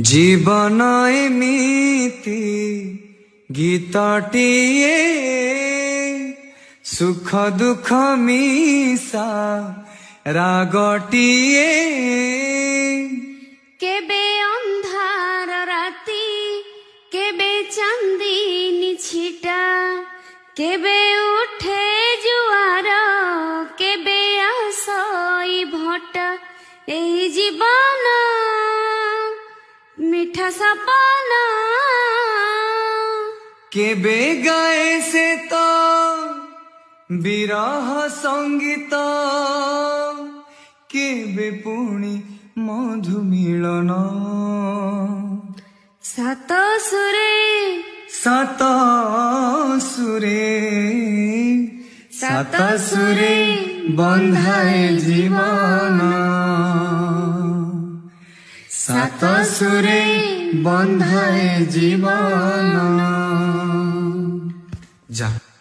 জীবন এমিতি গীতটিয়ে সুখ দুঃখ মিশা রাগটিয়ে কেবে অন্ধার রাতি কেবে চাঁদিনী ছিটা কেবে উঠে জুয়ার কেবে আসই ভটা এই জীবন মিঠা সপন কেবে গায়ে সে তো বিরহ সঙ্গীত কেবে পুଣି মধু মিলন সাত সুরে সাত সুরে বন্ধায় জীবন সাত সুরে বন্ধায় জীবন যা